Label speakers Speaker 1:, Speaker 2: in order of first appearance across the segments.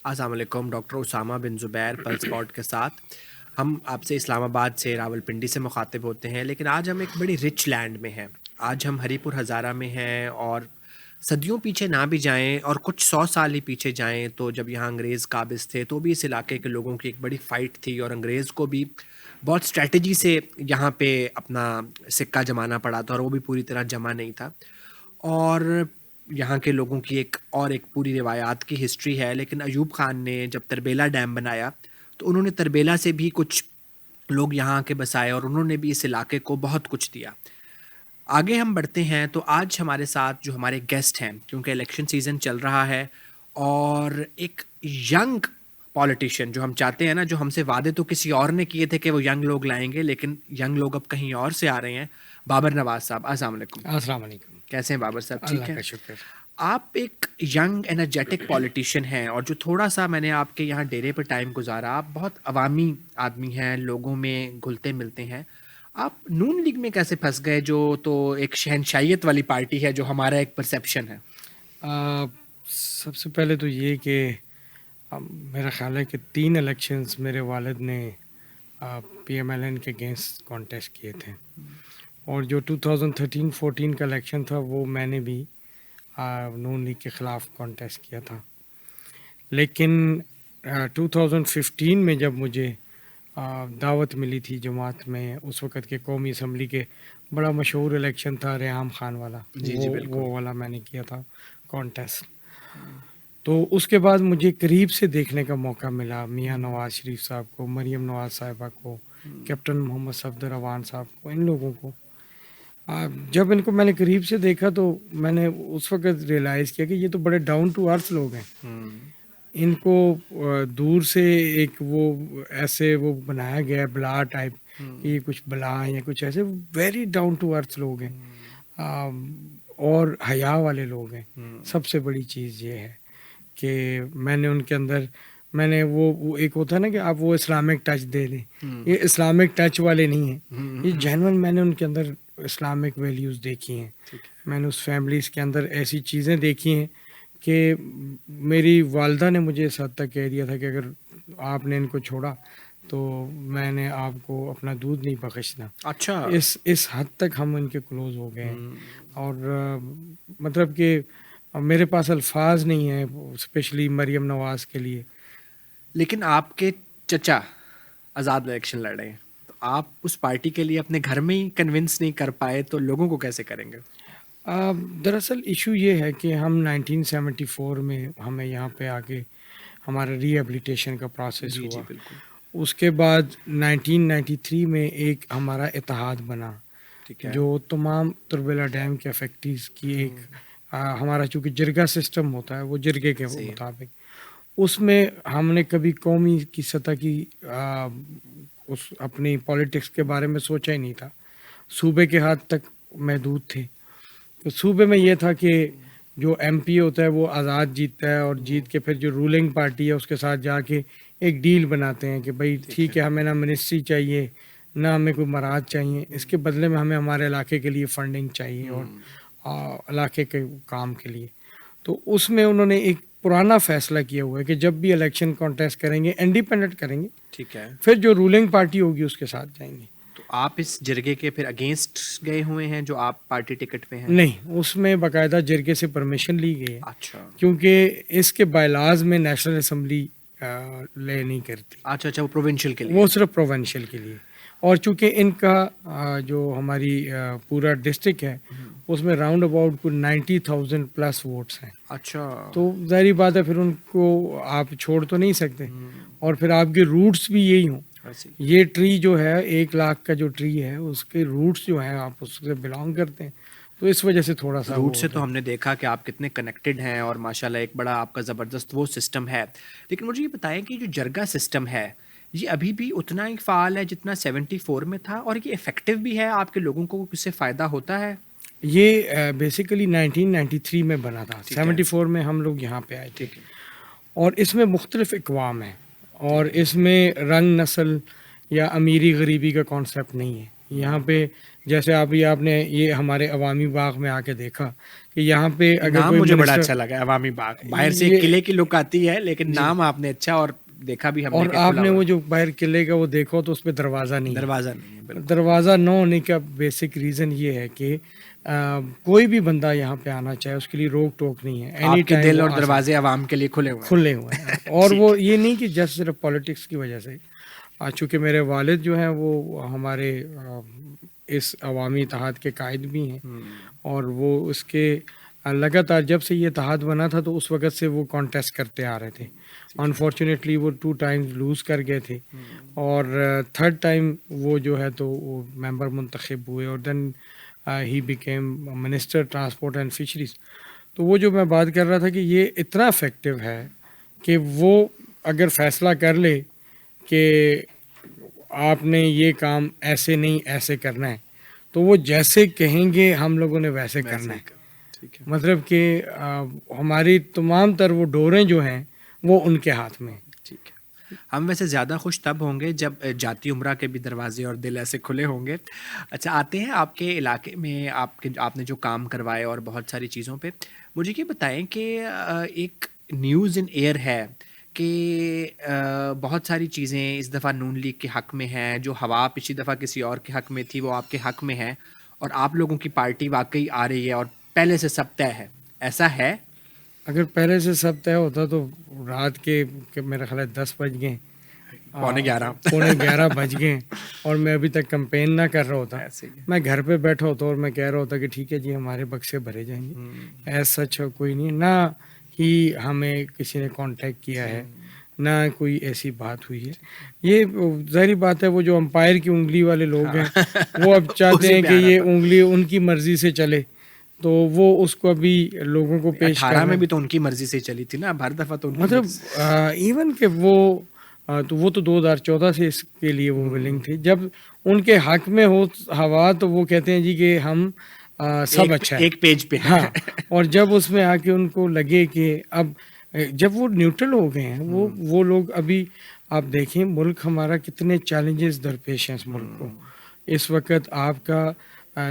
Speaker 1: السلام علیکم، ڈاکٹر اسامہ بن زبیر plus pod کے ساتھ ہم آپ سے اسلام آباد سے راولپنڈی سے مخاطب ہوتے ہیں، لیکن آج ہم ایک بڑی رچ لینڈ میں ہیں۔ آج ہم ہری پور ہزارہ میں ہیں، اور صدیوں پیچھے نہ بھی جائیں اور کچھ 100 سال ہی پیچھے جائیں تو جب یہاں انگریز قابض تھے تو بھی اس علاقے کے لوگوں کی ایک بڑی فائٹ تھی، اور انگریز کو بھی بہت اسٹریٹجی سے یہاں پہ اپنا سکہ جمانا پڑا تھا، اور وہ بھی پوری طرح جمع نہیں تھا۔ اور یہاں کے لوگوں کی ایک پوری روایات کی ہسٹری ہے، لیکن ایوب خان نے جب تربیلا ڈیم بنایا تو انہوں نے تربیلا سے بھی کچھ لوگ یہاں کے بسائے، اور انہوں نے بھی اس علاقے کو بہت کچھ دیا۔ آگے ہم بڑھتے ہیں تو آج ہمارے ساتھ جو ہمارے گیسٹ ہیں، کیونکہ الیکشن سیزن چل رہا ہے، اور ایک ینگ پولیٹیشین جو ہم چاہتے ہیں نا، جو ہم سے وعدے تو کسی اور نے کیے تھے کہ وہ ینگ لوگ لائیں گے، لیکن ینگ لوگ اب کہیں اور سے آ رہے ہیں، بابر نواز صاحب۔ السلام علیکم،
Speaker 2: السلام علیکم۔
Speaker 1: کیسے ہیں بابر صاحب؟
Speaker 2: اللہ
Speaker 1: ٹھیک ہے؟
Speaker 2: کا شکر۔
Speaker 1: آپ ایک ینگ انرجیٹک پولیٹیشین ہیں، اور جو تھوڑا سا میں نے آپ کے یہاں ڈیرے پہ ٹائم گزارا، آپ بہت عوامی آدمی ہیں، لوگوں میں گھلتے ملتے ہیں۔ آپ نون لیگ میں کیسے پھنس گئے، جو تو ایک شہنشائیت والی پارٹی ہے، جو ہمارا ایک پرسیپشن ہے؟
Speaker 2: سب سے پہلے تو یہ کہ میرا خیال ہے کہ 3 الیکشنز میرے والد نے پی ایم ایل این کے اگینسٹ کانٹیسٹ کیے تھے، اور جو 2013-14 کا الیکشن تھا وہ میں نے بھی نون لیگ کے خلاف کانٹیسٹ کیا تھا۔ لیکن 2015 میں جب مجھے دعوت ملی تھی جماعت میں، اس وقت کے قومی اسمبلی کے بڑا مشہور الیکشن تھا ریحام خان والا،
Speaker 1: جی بالکل۔
Speaker 2: وہ والا میں نے کیا تھا کانٹیسٹ۔ تو اس کے بعد مجھے قریب سے دیکھنے کا موقع ملا میاں نواز شریف صاحب کو، مریم نواز صاحبہ کو، کیپٹن محمد صفدر اعوان صاحب کو، ان لوگوں کو۔ جب ان کو میں نے قریب سے دیکھا تو میں نے اس وقت ریئلائز کیا کہ یہ تو بڑے ڈاؤن ٹو ارتھ لوگ ہیں۔ ان کو دور سے ایک وہ ایسے وہ بنایا گیا ہے بلا ٹائپ کہ یہ کچھ بلا ہیں یا کچھ ایسے، ویری ڈاؤن ٹو ارتھ لوگ ہیں، اور حیا والے لوگ ہیں۔ سب سے بڑی چیز یہ ہے کہ میں نے ان کے اندر، میں نے وہ ایک ہوتا ہے نا کہ آپ وہ اسلامک ٹچ دے دیں، یہ اسلامک ٹچ والے نہیں ہیں، یہ جینون میں نے ان کے اندر اسلامک ویلیوز دیکھی ہیں۔ میں نے اس فیملیز کے اندر ایسی چیزیں دیکھی ہیں کہ میری والدہ نے مجھے اس حد تک کہہ دیا تھا کہ اگر آپ نے ان کو چھوڑا تو میں نے آپ کو اپنا دودھ نہیں بخشنا۔
Speaker 1: اچھا،
Speaker 2: اس حد تک ہم ان کے کلوز ہو گئے ہیں، اور مطلب کہ میرے پاس الفاظ نہیں ہیں اسپیشلی مریم نواز کے لیے۔
Speaker 1: لیکن آپ کے چچا آزاد الیکشن لڑ رہے ہیں، تو آپ اس پارٹی کے لیے اپنے گھر میں ہی کنونس نہیں کر پائے تو لوگوں کو کیسے کریں گے؟
Speaker 2: دراصل ایشو یہ ہے کہ ہم 1974 میں ہمیں یہاں پہ آ کے ہمارا ری ایبلیٹیشن کا پروسیس
Speaker 1: جی
Speaker 2: ہوا۔
Speaker 1: بالکل،
Speaker 2: اس کے بعد 1993 میں ایک ہمارا اتحاد بنا،
Speaker 1: ٹھیک ہے۔
Speaker 2: جو تمام تربیلا ڈیم کے افیکٹیز کی ایک ہمارا چونکہ جرگہ سسٹم ہوتا ہے، وہ جرگے کے مطابق، اس میں ہم نے کبھی قومی کی سطح کی اس اپنی پولیٹکس کے بارے میں سوچا ہی نہیں تھا، صوبے کے حد تک محدود تھے۔ تو صوبے میں یہ تھا کہ جو ایم پی ہوتا ہے وہ آزاد جیتتا ہے، اور جیت کے پھر جو رولنگ پارٹی ہے اس کے ساتھ جا کے ایک ڈیل بناتے ہیں کہ بھائی ٹھیک ہے، ہمیں نہ منسٹری چاہیے، نہ ہمیں کوئی مراحت چاہیے، اس کے بدلے میں ہمیں ہمارے علاقے کے لیے فنڈنگ چاہیے اور علاقے کے کام کے لیے۔ تو اس میں انہوں نے ایک پرانا فیصلہ کیا ہوا ہے کہ جب بھی الیکشن کانٹیسٹ کریں گے انڈیپینڈنٹ کریں گے،
Speaker 1: ٹھیک ہے۔
Speaker 2: پھر جو رولنگ پارٹی ہوگی اس کے ساتھ جائیں گے۔
Speaker 1: تو آپ اس جرگے کے پھر اگینسٹ گئے ہوئے ہیں جو آپ پارٹی ٹکٹ پہ ہیں؟
Speaker 2: نہیں، اس میں باقاعدہ جرگے سے پرمیشن لی گئی ہے،
Speaker 1: اچھا
Speaker 2: کیونکہ اس کے بائیلاز میں نیشنل اسمبلی لے نہیں کرتی،
Speaker 1: اچھا، وہ پروونشل کے لیے،
Speaker 2: وہ صرف پروونشل کے لیے۔ اور چونکہ ان کا جو ہماری پورا ڈسٹرکٹ ہے اس میں راؤنڈ اباؤٹ کو 90,000 پلس ووٹس ہیں،
Speaker 1: اچھا،
Speaker 2: تو ظاہری بات ہے پھر ان کو آپ چھوڑ تو نہیں سکتے، اور پھر آپ کے روٹس بھی یہی ہوں۔ یہ ٹری جو ہے 1,00,000 کا جو ٹری ہے اس کے روٹس جو ہیں آپ اس سے بلانگ کرتے ہیں، تو اس وجہ سے تھوڑا سا
Speaker 1: روٹ سے تو ہم نے دیکھا کہ آپ کتنے کنیکٹڈ ہیں، اور ماشاءاللہ ایک بڑا آپ کا زبردست وہ سسٹم ہے۔ لیکن مجھے یہ بتائیں کہ جو جرگہ سسٹم ہے یہ ابھی بھی اتنا ہی فعال ہے جتنا 74 میں تھا، اور یہ افیکٹو بھی ہے؟ آپ کے لوگوں کو اس سے فائدہ ہوتا ہے؟
Speaker 2: یہ بیسیکلی 1993 میں بنا تھا، 74 میں ہم لوگ یہاں پہ آئے تھے، اور اس میں مختلف اقوام ہیں، اور اس میں رنگ نسل یا امیری غریبی کا کانسیپٹ نہیں ہے۔ یہاں پہ جیسے آپ نے یہ ہمارے عوامی باغ میں آ کے دیکھا کہ یہاں پہ اگر
Speaker 1: نام
Speaker 2: کوئی
Speaker 1: مجھے بڑا
Speaker 2: منسٹر،
Speaker 1: اچھا لگا، عوامی باغ، باہر سے ایک
Speaker 2: یہ
Speaker 1: قلعے کی لک آتی ہے لیکن
Speaker 2: جی،
Speaker 1: نام آپ نے اچھا، اور دیکھا بھی ہم
Speaker 2: اور
Speaker 1: نے کہ
Speaker 2: آپ
Speaker 1: کھلا
Speaker 2: نے
Speaker 1: ہوا
Speaker 2: وہ
Speaker 1: ہے،
Speaker 2: جو باہر قلعے کا وہ دیکھو تو اس پہ دروازہ نہیں
Speaker 1: دروازہ نہیں ہے
Speaker 2: ہے.
Speaker 1: بالکل.
Speaker 2: دروازہ نہ ہونے کا بیسک ریزن یہ ہے کہ کوئی بھی بندہ یہاں پہ آنا چاہے اس کے لیے روک ٹوک نہیں ہے، اینی
Speaker 1: آپ کے
Speaker 2: ٹائم
Speaker 1: دل
Speaker 2: وہ
Speaker 1: اور
Speaker 2: آ سکتا،
Speaker 1: دروازے عوام کے لیے کھلے ہوئے
Speaker 2: کھلے ہوئے ہیں.
Speaker 1: ہیں.
Speaker 2: اور
Speaker 1: ٹھیک
Speaker 2: وہ
Speaker 1: ہے.
Speaker 2: یہ نہیں کہ جسٹ صرف پالیٹکس کی وجہ سے، چونکہ میرے والد جو ہیں وہ ہمارے اس عوامی اتحاد کے قائد بھی ہیں، اور وہ اس کے لگاتار جب سے یہ اتحاد بنا تھا تو اس وقت سے وہ کانٹیسٹ کرتے آ رہے تھے. انفارچونیٹلی وہ 2 ٹائمز لوز کر گئے تھے، اور تھرڈ ٹائم وہ جو ہے تو وہ ممبر منتخب ہوئے، اور دین ہی became minister transport and fisheries. تو وہ جو میں بات کر رہا تھا کہ یہ اتنا افیکٹو ہے کہ وہ اگر فیصلہ کر لے کہ آپ نے یہ کام ایسے نہیں ایسے کرنا ہے، تو وہ جیسے کہیں گے ہم لوگوں نے ویسے کرنا
Speaker 1: ویسے ہی
Speaker 2: ہے.
Speaker 1: ٹھیک ہے.
Speaker 2: مطلب کہ ہماری تمام تر وہ ڈوریں جو ہیں وہ ان کے ہاتھ میں ہیں.
Speaker 1: ٹھیک ہے. ہم ویسے زیادہ خوش تب ہوں گے جب جاتی عمرہ کے بھی دروازے اور دل ایسے کھلے ہوں گے. اچھا، آتے ہیں آپ کے علاقے میں آپ نے جو کام کروائے اور بہت ساری چیزوں پہ. مجھے یہ بتائیں کہ ایک نیوز ان ایئر ہے کہ بہت ساری چیزیں اس دفعہ نون لیگ کے حق میں ہیں، جو ہوا پچھلی دفعہ کسی اور کے حق میں تھی وہ آپ کے حق میں ہے، اور آپ لوگوں کی پارٹی واقعی آ رہی ہے اور پہلے سے سب طے ہے. ایسا ہے؟
Speaker 2: اگر پہلے سے سب طے ہوتا تو رات کے میرا خیال ہے 10 بج گئے،
Speaker 1: 11:15
Speaker 2: 11 بج گئے، اور میں ابھی تک کمپین نہ کر رہا ہوتا.
Speaker 1: ایسے ہی ہے.
Speaker 2: میں گھر پہ بیٹھا ہوتا اور میں کہہ رہا ہوتا کہ ٹھیک ہے جی ہمارے بکسے بھرے جائیں گے. ایز سچ کوئی نہیں، نہ ہی ہمیں کسی نے کانٹیکٹ کیا ہے، نہ کوئی ایسی بات ہوئی ہے. یہ ظاہری بات ہے، وہ جو امپائر کی انگلی والے لوگ ہیں وہ اب چاہتے
Speaker 1: اسی
Speaker 2: ہیں
Speaker 1: پہ
Speaker 2: کہ
Speaker 1: آ رہا
Speaker 2: یہ
Speaker 1: تھا.
Speaker 2: انگلی ان کی مرضی سے چلے، تو وہ اس کو ابھی لوگوں کو پیش کر
Speaker 1: 18
Speaker 2: رہے
Speaker 1: میں
Speaker 2: ہیں.
Speaker 1: بھی تو ان کی مرضی سے چلی تھی نا، اب ہر دفعہ تو ان کی
Speaker 2: مطلب
Speaker 1: مرضی.
Speaker 2: ایون کہ وہ تو 2014 سے اس کے لیے وہ ولنگ تھے. جب ان کے حق میں ہو ہوا تو وہ کہتے ہیں جی کہ ہم سب اچھا ہے.
Speaker 1: ایک پیج پہ ہے.
Speaker 2: ہاں، اور جب اس میں آ کے ان کو لگے کہ اب جب وہ نیوٹرل ہو گئے ہیں، وہ لوگ ابھی آپ دیکھیں ملک ہمارا کتنے چیلنجز درپیش ہیں. اس ملک کو اس وقت آپ کا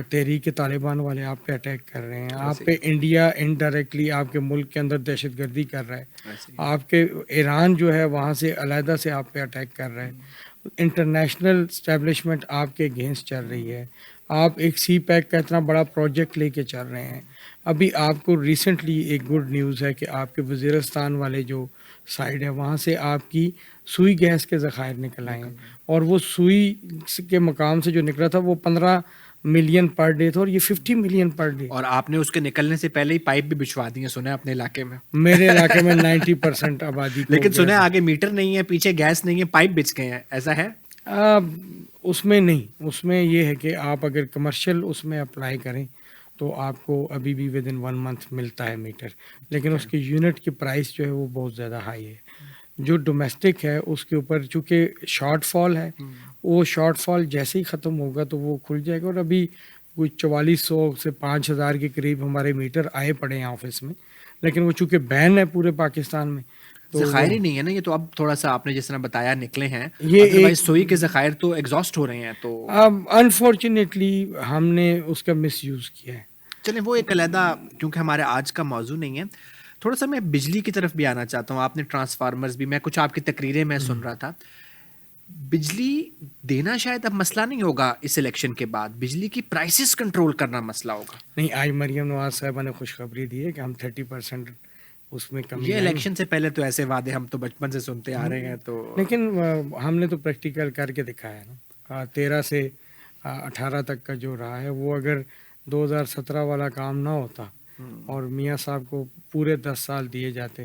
Speaker 2: تحریک طالبان والے آپ پہ اٹیک کر رہے ہیں، آپ پہ انڈیا انڈائریکٹلی آپ کے ملک کے اندر دہشت گردی کر رہا ہے، آپ کے ایران جو ہے وہاں سے علیحدہ سے آپ پہ اٹیک کر رہا ہے، انٹرنیشنل اسٹیبلشمنٹ آپ کے اگینسٹ چل رہی ہے، آپ ایک سی پیک کا اتنا بڑا پروجیکٹ لے کے چل رہے ہیں. ابھی آپ کو ریسنٹلی ایک گڈ نیوز ہے کہ آپ کے وزیرستان والے جو سائڈ ہے وہاں سے آپ کی سوئی گیس کے ذخائر نکل آئے ہیں، اور وہ سوئی کے مقام سے جو نکلا تھا وہ 15 ملین پر ڈے تھا، اور یہ 50 ملین پر ڈے.
Speaker 1: اور آپ نے اس کے نکلنے سے پہلے ہی پائپ بھی بچھوا دی ہیں، سنا ہے اپنے علاقے میں.
Speaker 2: میرے علاقے میں 90% آبادی کو
Speaker 1: لیکن سنا ہے
Speaker 2: گیس
Speaker 1: آگے میٹر نہیں ہے، پیچھے گیس نہیں ہے، پائپ بچھ گئے ہیں. ایسا ہے؟
Speaker 2: اس میں نہیں، اس میں یہ ہے کہ آپ اگر کمرشل اس میں اپلائی کریں تو آپ کو ابھی بھی ود ان 1 منتھ ملتا ہے میٹر، لیکن اس کی یونٹ کی پرائس جو ہے وہ بہت زیادہ ہائی ہے. جو ڈومیسٹک ہے اس کے اوپر چونکہ شارٹ فال ہے، وہ شارٹ فال جیسے ہی ختم ہوگا تو وہ کھل جائے گا. اور ابھی کوئی 4400 سے 5000 کے قریب ہمارے میٹر آئے پڑے ہیں آفس میں، لیکن وہ چونکہ بین ہے پورے پاکستان میں تو
Speaker 1: ذخائر ہی نہیں ہے نا. یہ تو اب تھوڑا سا آپ نے جس طرح بتایا نکلے ہیں،
Speaker 2: یہ
Speaker 1: ادروائز
Speaker 2: ایک
Speaker 1: سوئی کے ذخائر تو ایگزاسٹ ہو رہے ہیں. تو
Speaker 2: انفارچونیٹلی ہم نے اس کا مس یوز کیا ہے.
Speaker 1: چلیں وہ ایک علیحدہ، کیونکہ ہمارے آج کا موضوع نہیں ہے. تھوڑا سا میں بجلی کی طرف بھی آنا چاہتا ہوں. آپ نے ٹرانسفارمرز بھی، میں کچھ آپ کی تقریریں میں سن رہا تھا. بجلی دینا شاید اب مسئلہ نہیں ہوگا اس الیکشن کے بعد، بجلی کی پرائسز کنٹرول کرنا مسئلہ ہوگا.
Speaker 2: نہیں، آج مریم نواز صاحبہ نے خوشخبری دی ہے کہ ہم 30% اس میں کمی
Speaker 1: یہ
Speaker 2: لائیں گے.
Speaker 1: الیکشن سے پہلے تو ایسے وعدے ہم تو بچپن سے سنتے آ رہے ہیں. تو
Speaker 2: لیکن ہم نے تو پریکٹیکل کر کے دکھایا نا. 13 سے 18 تک کا جو رہا ہے وہ اگر 2017 والا کام نہ ہوتا اور میاں صاحب کو پورے 10 سال دیے جاتے،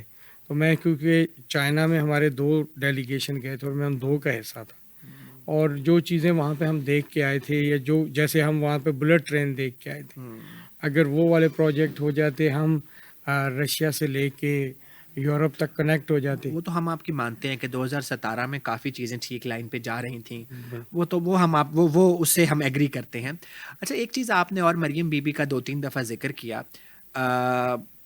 Speaker 2: تو میں کیونکہ چائنا میں ہمارے 2 ڈیلیگیشن گئے تھے اور میں ان 2 کا حصہ تھا، اور جو چیزیں وہاں پہ ہم دیکھ کے آئے تھے، یا جو جیسے ہم وہاں پہ بلٹ ٹرین دیکھ کے آئے تھے، اگر وہ والے پروجیکٹ ہو جاتے، ہم رشیا سے لے کے یورپ تک کنیکٹ ہو جاتے.
Speaker 1: وہ تو ہم آپ کی مانتے ہیں کہ 2017 میں کافی چیزیں ٹھیک لائن پہ جا رہی تھیں. وہ اس سے ہم ایگری کرتے ہیں. اچھا، ایک چیز آپ نے اور مریم بی بی کا 2-3 دفعہ ذکر کیا،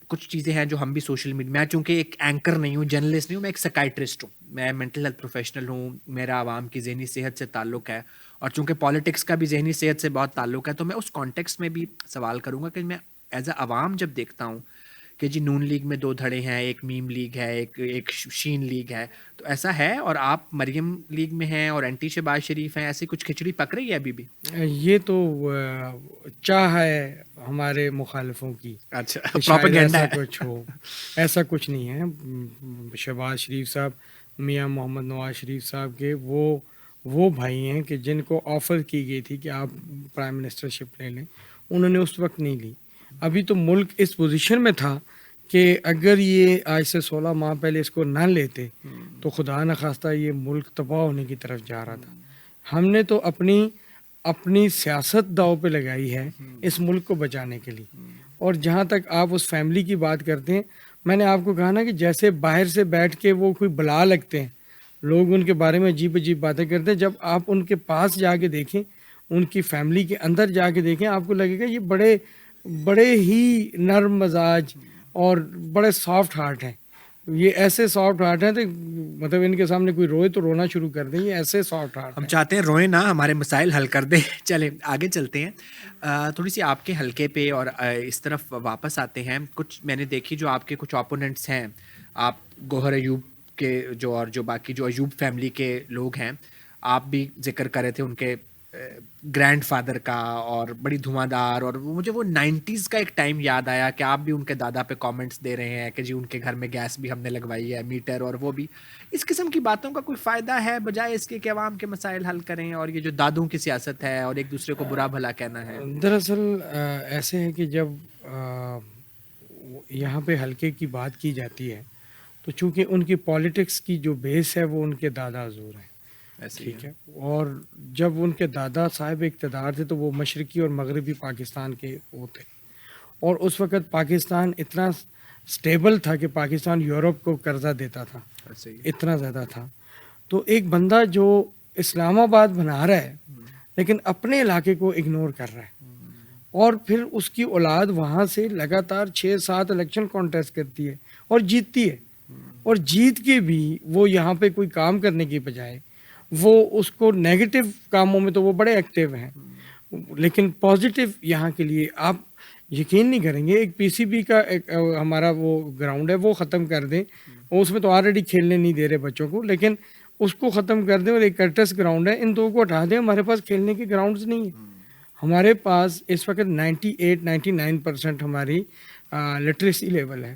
Speaker 1: کچھ چیزیں ہیں جو ہم بھی سوشل میڈیا، میں چونکہ ایک اینکر نہیں ہوں، جرنلسٹ نہیں ہوں، میں ایک سائیکائٹرسٹ ہوں، میں مینٹل ہیلتھ پروفیشنل ہوں، میرا عوام کی ذہنی صحت سے تعلق ہے، اور چونکہ پالیٹکس کا بھی ذہنی صحت سے بہت تعلق ہے، تو میں اس کانٹیکسٹ میں بھی سوال کروں گا کہ میں ایز اے عوام جب دیکھتا ہوں کہ جی نون لیگ میں دو دھڑے ہیں، ایک میم لیگ ہے، ایک شین لیگ ہے، تو ایسا ہے، اور آپ مریم لیگ میں ہیں اور اینٹی شہباز شریف ہیں، ایسی کچھ کھچڑی پک رہی ہے ابھی بھی؟
Speaker 2: یہ تو چاہ ہے ہمارے مخالفوں کی
Speaker 1: اچھا،
Speaker 2: کہ شاید
Speaker 1: پروپیگنڈا
Speaker 2: ایسا
Speaker 1: ہے۔
Speaker 2: کچھ ہو. ایسا کچھ نہیں ہے. شہباز شریف صاحب میاں محمد نواز شریف صاحب کے وہ بھائی ہیں کہ جن کو آفر کی گئی تھی کہ آپ پرائم منسٹرشپ لے لیں، انہوں نے اس وقت نہیں لی. ابھی تو ملک اس پوزیشن میں تھا کہ اگر یہ آج سے 16 ماہ پہلے اس کو نہ لیتے تو خدا نخواستہ یہ ملک تباہ ہونے کی طرف جا رہا تھا. ہم نے تو اپنی سیاست داؤ پہ لگائی ہے اس ملک کو بچانے کے لیے. اور جہاں تک آپ اس فیملی کی بات کرتے ہیں، میں نے آپ کو کہا نا کہ جیسے باہر سے بیٹھ کے وہ کوئی بلا لگتے ہیں، لوگ ان کے بارے میں عجیب عجیب باتیں کرتے ہیں، جب آپ ان کے پاس جا کے دیکھیں، ان کی فیملی کے اندر جا کے دیکھیں، آپ کو لگے گا یہ بڑے ہی نرم مزاج اور بڑے سافٹ ہارٹ ہیں. یہ ایسے سافٹ ہارٹ ہیں تو مطلب ان کے سامنے کوئی روئے تو رونا شروع کر دیں. یہ ایسے سافٹ ہارٹ
Speaker 1: ہم
Speaker 2: ہیں.
Speaker 1: چاہتے ہیں روئیں نہ، ہمارے مسائل حل کر دیں. چلیں آگے چلتے ہیں، تھوڑی سی آپ کے حلقے پہ اور اس طرف واپس آتے ہیں. کچھ میں نے دیکھی جو آپ کے کچھ اوپوننٹس ہیں، آپ گوہر ایوب کے جو باقی جو ایوب فیملی کے لوگ ہیں، آپ بھی ذکر کر رہے تھے ان کے گرینڈ فادر کا، اور بڑی دھواں دار، اور مجھے وہ 90s کا ایک ٹائم یاد آیا کہ آپ بھی ان کے دادا پہ کامنٹس دے رہے ہیں کہ جی ان کے گھر میں گیس بھی ہم نے لگوائی ہے، میٹر، اور وہ بھی. اس قسم کی باتوں کا کوئی فائدہ ہے بجائے اس کے کہ عوام کے مسائل حل کریں؟ اور یہ جو دادوں کی سیاست ہے اور ایک دوسرے کو برا بھلا کہنا ہے.
Speaker 2: دراصل ایسے ہے کہ جب یہاں پہ حلقے کی بات کی جاتی ہے تو چونکہ ان کی پالیٹکس کی جو بیس ہے وہ ان کے دادا حضور ہیں،
Speaker 1: ایسے ہی
Speaker 2: ٹھیک ہے. اور جب ان کے دادا صاحب اقتدار تھے تو وہ مشرقی اور مغربی پاکستان کے وہ تھے، اور اس وقت پاکستان اتنا سٹیبل تھا کہ پاکستان یورپ کو قرضہ دیتا تھا،
Speaker 1: ایسے ہی.
Speaker 2: اتنا زیادہ تھا. تو ایک بندہ جو اسلام آباد بنا رہا ہے لیکن اپنے علاقے کو اگنور کر رہا ہے، اور پھر اس کی اولاد وہاں سے لگاتار 6-7 الیکشن کانٹیسٹ کرتی ہے اور جیتتی ہے، اور جیت کے بھی وہ یہاں پہ کوئی کام کرنے کی بجائے وہ اس کو نیگیٹو کاموں میں تو وہ بڑے ایکٹیو ہیں، لیکن پازیٹیو یہاں کے لیے آپ یقین نہیں کریں گے. ایک پی سی بی کا ایک ہمارا وہ گراؤنڈ ہے، وہ ختم کر دیں، اس میں تو آلریڈی کھیلنے نہیں دے رہے بچوں کو، لیکن اس کو ختم کر دیں، اور ایک کرٹس گراؤنڈ ہے، ان دو کو ہٹا دیں. ہمارے پاس کھیلنے کے گراؤنڈز نہیں ہیں. ہمارے پاس اس وقت 98-99% ہماری لٹریسی لیول ہے،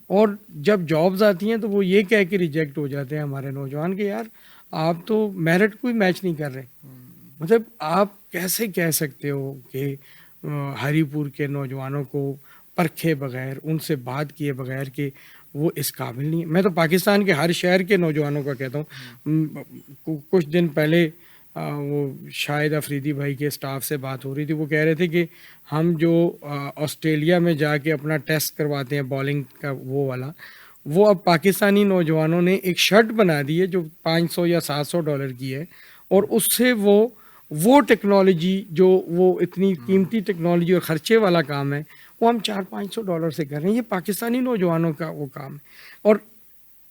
Speaker 2: اور جب جابز آتی ہیں تو وہ یہ کہہ کے ریجیکٹ ہو جاتے ہیں ہمارے نوجوان کہ یار آپ تو میرٹ کوئی میچ نہیں کر رہے. مطلب آپ کیسے کہہ سکتے ہو کہ ہری پور کے نوجوانوں کو پرکھے بغیر، ان سے بات کیے بغیر کہ وہ اس قابل نہیں. میں تو پاکستان کے ہر شہر کے نوجوانوں کا کہتا ہوں. کچھ دن پہلے وہ شاہد افریدی بھائی کے سٹاف سے بات ہو رہی تھی، وہ کہہ رہے تھے کہ ہم جو آسٹریلیا میں جا کے اپنا ٹیسٹ کرواتے ہیں بالنگ کا وہ والا، وہ اب پاکستانی نوجوانوں نے ایک شرٹ بنا دی ہے جو $500 یا $700 کی ہے، اور اس سے وہ ٹیکنالوجی جو وہ اتنی قیمتی ٹیکنالوجی اور خرچے والا کام ہے وہ ہم $400-500 سے کر رہے ہیں. یہ پاکستانی نوجوانوں کا وہ کام ہے. اور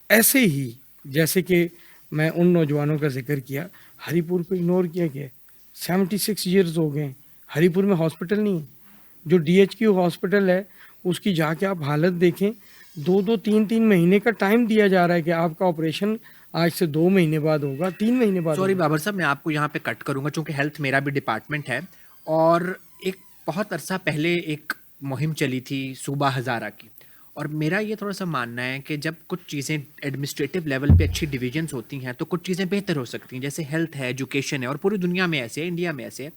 Speaker 2: ایسے ہی جیسے کہ میں ان نوجوانوں کا ذکر کیا، ہری پور کو اگنور کیا گیا. 76 ایئرز ہو گئے ہیں، ہری پور میں ہاسپٹل نہیں ہے. جو DHQ ہاسپٹل ہے اس کی جا کے آپ حالت دیکھیں، 2-3 مہینے کا ٹائم دیا جا رہا ہے کہ آپ کا آپریشن آج سے 2 مہینے بعد ہوگا، 3 مہینے بعد
Speaker 1: سوری
Speaker 2: ہوگا.
Speaker 1: بابر صاحب، میں آپ کو یہاں پہ کٹ کروں گا چونکہ ہیلتھ میرا بھی ڈپارٹمنٹ ہے، اور ایک بہت عرصہ پہلے ایک مہم چلی تھی صوبہ ہزارہ کی، اور میرا یہ تھوڑا سا ماننا ہے کہ جب کچھ چیزیں ایڈمنسٹریٹو لیول پہ اچھی ڈویژنس ہوتی ہیں تو کچھ چیزیں بہتر ہو سکتی ہیں، جیسے ہیلتھ ہے، ایجوکیشن ہے، اور پوری دنیا میں ایسے ہے، انڈیا میں ایسے ہے.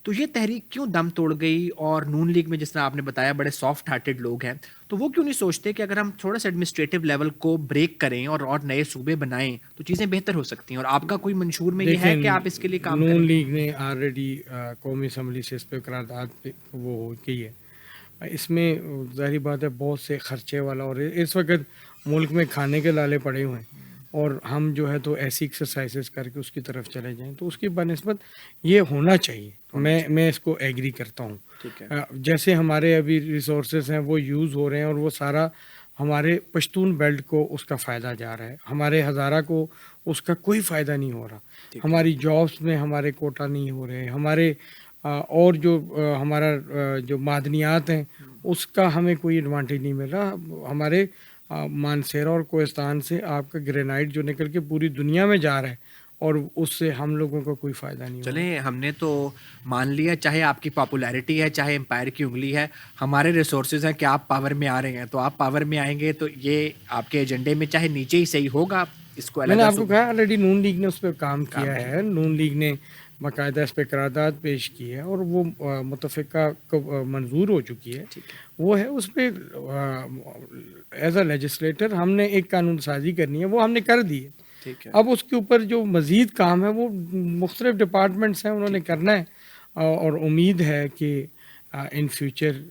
Speaker 1: تو یہ تحریک کیوں دم توڑ گئی؟ اور نون لیگ میں جس طرح آپ نے بتایا بڑے سافٹ ہارٹیڈ لوگ ہیں، تو وہ کیوں نہیں سوچتے کہ اگر ہم تھوڑا سا ایڈمنسٹریٹو لیول کو بریک کریں اور نئے صوبے بنائیں تو چیزیں بہتر ہو سکتی ہیں؟ اور آپ کا کوئی منشور میں یہ ہے کہ آپ اس کے لیے کام
Speaker 2: نون
Speaker 1: کریں؟
Speaker 2: لیگ نے آلریڈی قومی اسمبلی سے اس پہ قرارداد پہ وہ ہو گئی ہے. اس میں ظاہری بات ہے بہت سے خرچے والا، اور اس وقت ملک میں کھانے کے لالے پڑے ہوئے ہیں، اور ہم جو ہے تو ایسی ایکسرسائزز کر کے اس کی طرف چلے جائیں تو اس کی بنسبت یہ ہونا چاہیے. میں اس کو ایگری کرتا ہوں.
Speaker 1: ٹھیک ہے.
Speaker 2: جیسے ہمارے ابھی ریسورسز ہیں وہ یوز ہو رہے ہیں اور وہ سارا ہمارے پشتون بیلٹ کو اس کا فائدہ جا رہا ہے, ہمارے ہزارہ کو اس کا کوئی فائدہ نہیں ہو رہا,
Speaker 1: ٹھیک ہے.
Speaker 2: ہماری جابس میں ہمارے کوٹا نہیں ہو رہے, ہمارے اور جو ہمارا جو معدنیات ہیں اس کا ہمیں کوئی ایڈوانٹیج نہیں مل رہا. ہمارے مانسیرا اور کوہستان سے آپ کا گرینائٹ جو نکل کے پوری دنیا میں جا رہا ہے اور اس سے ہم لوگوں کو کوئی فائدہ نہیں ہو رہا.
Speaker 1: چلیں ہم نے تو مان لیا, چاہے آپ کی پاپولیرٹی ہے, چاہے امپائر کی انگلی ہے, ہمارے ریسورسز ہیں کہ آپ پاور میں آ رہے ہیں, تو آپ پاور میں آئیں گے تو یہ آپ کے ایجنڈے میں چاہے نیچے ہی صحیح ہوگا, اس کو
Speaker 2: میں نے
Speaker 1: علیحدہ
Speaker 2: آپ کو کہا آلریڈی نون لیگ نے اس پہ کام کیا
Speaker 1: کیا.
Speaker 2: ہے, نون لیگ نے باقاعدہ اس پہ قرارداد پیش کی ہے اور وہ متفقہ کو منظور ہو چکی ہے.
Speaker 1: ٹھیک ہے.
Speaker 2: وہ ہے اس پہ ایز اے لیجسلیٹر ہم نے ایک قانون سازی کرنی ہے, وہ ہم نے کر دی ہے.
Speaker 1: ٹھیک ہے.
Speaker 2: اب اس کے اوپر جو مزید کام ہے وہ مختلف ڈپارٹمنٹس ہیں انہوں نے کرنا ہے, اور امید ہے کہ ان فیوچر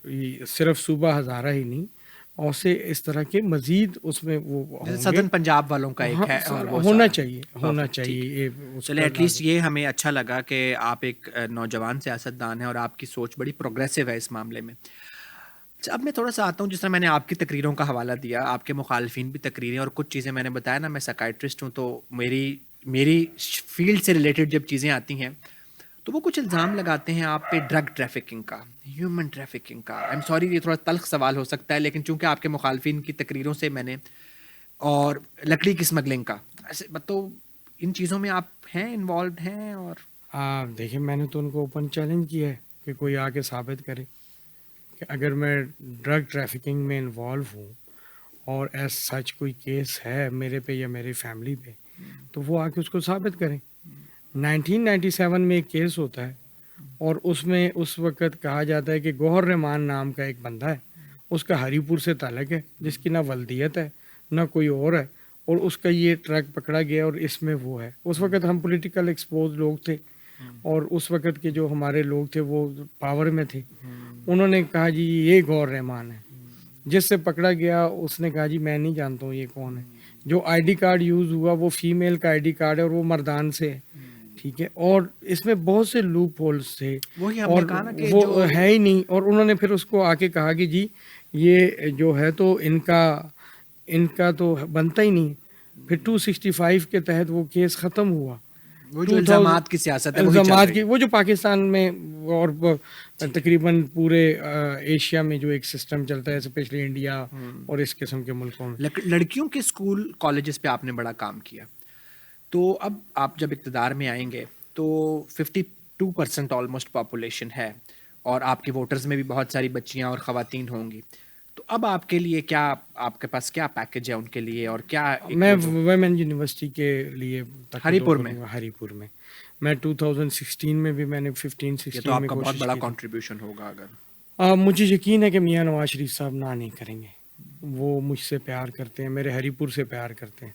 Speaker 2: صرف صوبہ ہزارہ ہی نہیں اور سے اس طرح کے مزید اس میں وہ ہوں گے.
Speaker 1: سدرن پنجاب والوں کا ایک ہے اور وہ
Speaker 2: ہونا
Speaker 1: سارا
Speaker 2: چاہیے, ہونا چاہیے.
Speaker 1: چلے ایٹ لیسٹ یہ ہمیں اچھا لگا کہ آپ ایک نوجوان سیاستدان ہیں اور آپ کی سوچ بڑی پروگریسو ہے اس معاملے میں. اب میں تھوڑا سا آتا ہوں, جس طرح میں نے آپ کی تقریروں کا حوالہ دیا, آپ کے مخالفین بھی تقریریں, اور کچھ چیزیں میں نے بتایا نا, میں سائکائٹرسٹ ہوں تو میری فیلڈ سے ریلیٹڈ جب چیزیں آتی ہیں تو وہ کچھ الزام لگاتے ہیں آپ پہ ڈرگ ٹریفکنگ کا, ہیومن ٹریفکنگ کا. آئی ایم سوری یہ تھوڑا تلخ سوال ہو سکتا ہے, لیکن چونکہ آپ کے مخالفین کی تقریروں سے میں نے, اور لکڑی کی اسمگلنگ کا, ایسے تو ان چیزوں میں آپ ہیں انوالوڈ ہیں. اور
Speaker 2: دیکھیں میں نے تو ان کو اوپن چیلنج کیا ہے کہ کوئی آ کے ثابت کرے کہ اگر میں ڈرگ ٹریفکنگ میں انوالو ہوں اور ایز سچ کوئی کیس ہے میرے پہ یا میری فیملی پہ, تو وہ آ کے اس کو ثابت کریں. 1997 میں ایک کیس ہوتا ہے اور اس میں اس وقت کہا جاتا ہے کہ گوہر رحمان نام کا ایک بندہ ہے, اس کا ہری پور سے تعلق ہے, جس کی نہ ولدیت ہے نہ کوئی اور ہے, اور اس کا یہ ٹرک پکڑا گیا اور اس میں وہ ہے. اس وقت ہم پولیٹیکل ایکسپوز لوگ تھے اور اس وقت کے جو ہمارے لوگ تھے وہ پاور میں تھے. انہوں نے کہا جی یہ گوہر رحمان ہے. جس سے پکڑا گیا اس نے کہا جی میں نہیں جانتا ہوں یہ کون ہے. جو آئی ڈی کارڈ یوز ہوا وہ فیمیل کا آئی ڈی کارڈ ہے اور وہ مردان سے ہے. ٹھیک ہے, اور اس میں بہت سے لوپ ہولز تھے اور وہ ہے ہی نہیں. اور انہوں نے پھر اس کو آ کے کہا کہ جی یہ جو ہے تو ان کا تو بنتا ہی نہیں. پھر 265 کے تحت وہ کیس ختم ہوا.
Speaker 1: وہ جو الزامات کی سیاست ہے
Speaker 2: الزامات کی, وہ جو پاکستان میں اور تقریباً پورے ایشیا میں جو ایک سسٹم چلتا ہے, اسپیشلی انڈیا اور اس قسم کے ملکوں میں.
Speaker 1: لڑکیوں کے اسکول کالجز پہ آپ نے بڑا کام کیا, تو اب آپ جب اقتدار میں آئیں گے تو 52% آلموسٹ پاپولیشن ہے, اور آپ کے ووٹرز میں بھی بہت ساری بچیاں اور خواتین ہوں گی. تو اب آپ کے لیے کیا, آپ کے پاس کیا پیکج ہے ان کے لیے, اور کیا؟
Speaker 2: میں ویمن یونیورسٹی کے لیے
Speaker 1: ہری پور
Speaker 2: میں میں 2016 میں بھی میں نے 15-16
Speaker 1: تو آپ
Speaker 2: میں
Speaker 1: کا بہت
Speaker 2: کوشش
Speaker 1: بڑا
Speaker 2: کی.
Speaker 1: کنٹریبیوشن ہوگا اگر.
Speaker 2: مجھے یقین ہے کہ میاں نواز شریف صاحب نہ نہیں کریں گے. وہ مجھ سے پیار کرتے ہیں, میرے ہری پور سے پیار کرتے ہیں.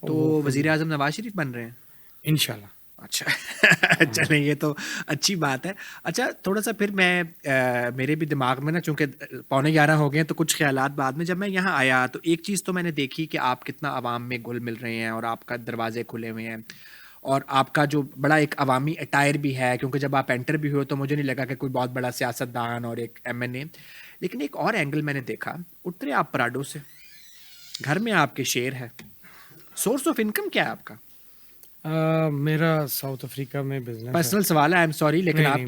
Speaker 1: تو وزیر اعظم نواز شریف بن رہے ہیں
Speaker 2: انشاءاللہ.
Speaker 1: اچھا چلیں یہ تو اچھی بات ہے. اچھا تھوڑا سا پھر میں میرے بھی دماغ میں نا, چونکہ 11:15 ہو گئے ہیں, تو کچھ خیالات بعد میں. جب میں یہاں آیا تو ایک چیز تو میں نے دیکھی کہ آپ کتنا عوام میں گھل مل رہے ہیں, اور آپ کا دروازے کھلے ہوئے ہیں, اور آپ کا جو بڑا ایک عوامی اٹائر بھی ہے, کیونکہ جب آپ انٹر بھی ہوئے تو مجھے نہیں لگا کہ کوئی بہت بڑا سیاستدان اور ایک MNA. لیکن ایک اور اینگل میں نے دیکھا, اترے آپ پراڈو سے, گھر میں آپ کے شیر ہے, سورس آف انکم کیا ہے آپ کا؟
Speaker 2: میرا ساؤتھ افریقہ میں بزنس
Speaker 1: پرسنل سوال ہے, آئی ایم سوری, لیکن آپ